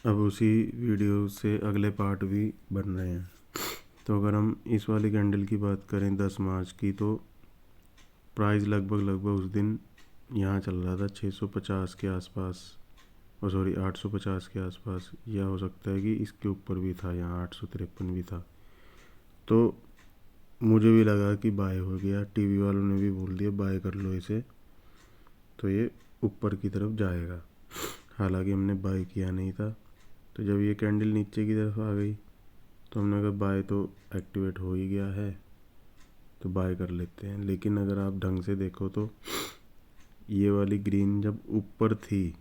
अब उसी वीडियो से अगले पार्ट भी बन रहे हैं। तो अगर हम इस वाली कैंडल की बात करें 10 मार्च की, तो प्राइस लगभग उस दिन यहाँ चल रहा था 650 के आसपास, और सॉरी 850 के आसपास, या हो सकता है कि इसके ऊपर भी था, यहाँ 853 भी था। तो मुझे भी लगा कि बाय हो गया, टीवी वालों ने भी बोल दिया बाय कर लो इसे, तो ये ऊपर की तरफ जाएगा। हालांकि हमने बाय किया नहीं था। तो जब ये कैंडल नीचे की तरफ आ गई तो हमने कहा बाय तो एक्टिवेट हो ही गया है, तो बाय कर लेते हैं। लेकिन अगर आप ढंग से देखो तो ये वाली ग्रीन जब ऊपर थी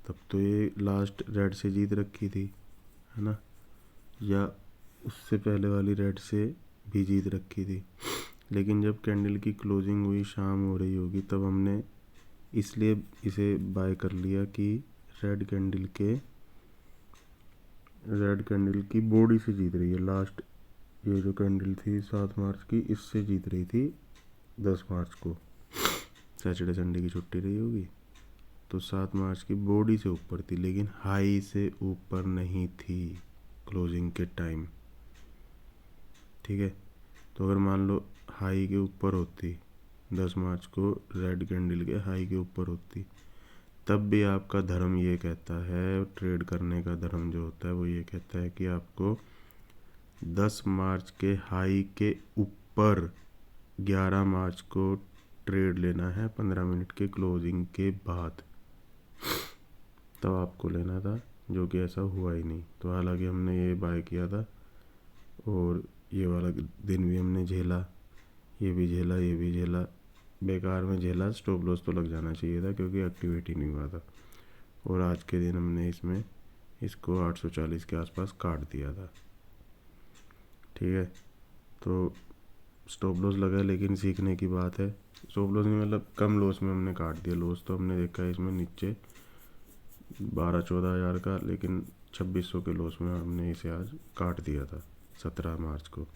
तब तो ये लास्ट रेड से जीत रखी थी, है ना, या उससे पहले वाली रेड से भी जीत रखी थी। लेकिन जब कैंडल की क्लोजिंग हुई, शाम हो रही होगी, तब हमने इसलिए इसे बाय कर लिया कि रेड कैंडल की बॉडी से जीत रही है। लास्ट ये जो कैंडल थी 7 मार्च की, इससे जीत रही थी 10 मार्च को, सैटरडे संडे की छुट्टी रही होगी, तो 7 मार्च की बॉडी से ऊपर थी, लेकिन हाई से ऊपर नहीं थी क्लोजिंग के टाइम। ठीक है, तो अगर मान लो हाई के ऊपर होती, 10 मार्च को रेड कैंडल के हाई के ऊपर होती, तब भी आपका धर्म ये कहता है, ट्रेड करने का धर्म जो होता है वो ये कहता है कि आपको 10 मार्च के हाई के ऊपर 11 मार्च को ट्रेड लेना है 15 मिनट के क्लोजिंग के बाद, तब आपको लेना था, जो कि ऐसा हुआ ही नहीं। तो हालांकि हमने ये बाय किया था और ये वाला दिन भी हमने झेला, ये भी झेला, बेकार में झेला। स्टॉप लॉस तो लग जाना चाहिए था क्योंकि एक्टिवेट ही नहीं हुआ था। और आज के दिन हमने इसको 840 के आसपास काट दिया था। ठीक है, तो स्टॉप लॉस लगा, लेकिन सीखने की बात है। स्टॉप लॉस नहीं, मतलब कम लॉस में हमने काट दिया। लॉस तो हमने देखा है इसमें नीचे 12-14 हज़ार का, लेकिन 2600 के लॉस में हमने इसे आज काट दिया था 17 मार्च को।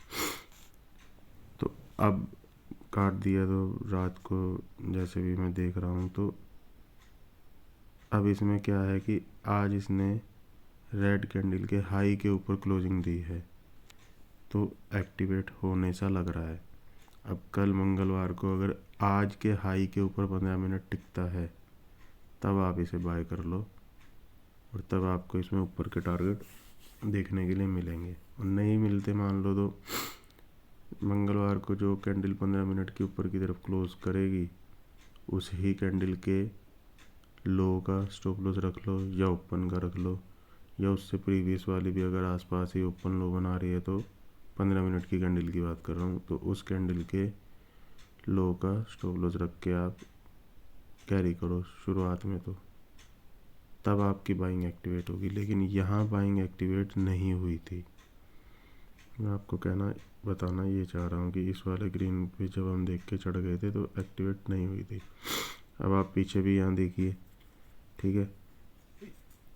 तो अब काट दिया तो रात को जैसे भी मैं देख रहा हूँ, तो अब इसमें क्या है कि आज इसने रेड कैंडल के हाई के ऊपर क्लोजिंग दी है, तो एक्टिवेट होने सा लग रहा है। अब कल मंगलवार को अगर आज के हाई के ऊपर 15 मिनट टिकता है, तब आप इसे बाय कर लो, और तब आपको इसमें ऊपर के टारगेट देखने के लिए मिलेंगे। और नहीं मिलते मान लो तो मंगलवार को जो कैंडल 15 मिनट के ऊपर की तरफ क्लोज करेगी, उस ही कैंडल के लो का स्टॉप लॉस रख लो, या ओपन का रख लो, या उससे प्रीवियस वाली भी अगर आसपास ही ओपन लो बना रही है, तो 15 मिनट की कैंडल की बात कर रहा हूँ, तो उस कैंडल के लो का स्टॉप लॉस रख के आप कैरी करो शुरुआत में, तो तब आपकी बाइंग एक्टिवेट होगी। लेकिन यहाँ बाइंग एक्टिवेट नहीं हुई थी। मैं आपको बताना ये चाह रहा हूँ कि इस वाले ग्रीन पे जब हम देख के चढ़ गए थे तो एक्टिवेट नहीं हुई थी। अब आप पीछे भी यहाँ देखिए, ठीक है,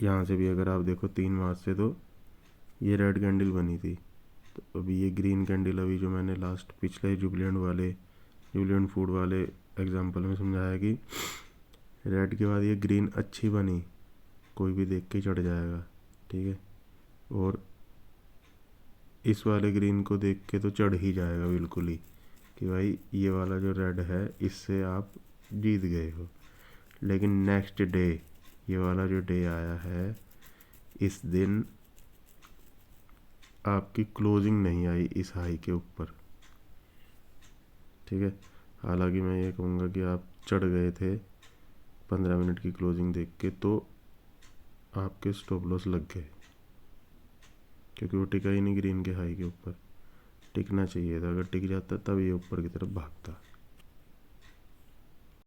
यहाँ से भी अगर आप देखो 3 मार्च से तो ये रेड कैंडल बनी थी। तो अभी ये ग्रीन कैंडल, अभी जो मैंने लास्ट पिछले जुबिलेंट फूड वाले एग्जांपल में समझाया कि रेड के बाद ये ग्रीन अच्छी बनी, कोई भी देख के चढ़ जाएगा। ठीक है, और इस वाले ग्रीन को देख के तो चढ़ ही जाएगा बिल्कुल ही, कि भाई ये वाला जो रेड है इससे आप जीत गए हो। लेकिन नेक्स्ट डे, ये वाला जो डे आया है, इस दिन आपकी क्लोजिंग नहीं आई इस हाई के ऊपर। ठीक है, हालांकि मैं ये कहूँगा कि आप चढ़ गए थे 15 मिनट की क्लोजिंग देख के, तो आपके स्टॉप लॉस लग गए, क्योंकि वो टिका ही नहीं ग्रीन के हाई के ऊपर। टिकना चाहिए था, अगर टिक जाता तब ये ऊपर की तरफ भागता।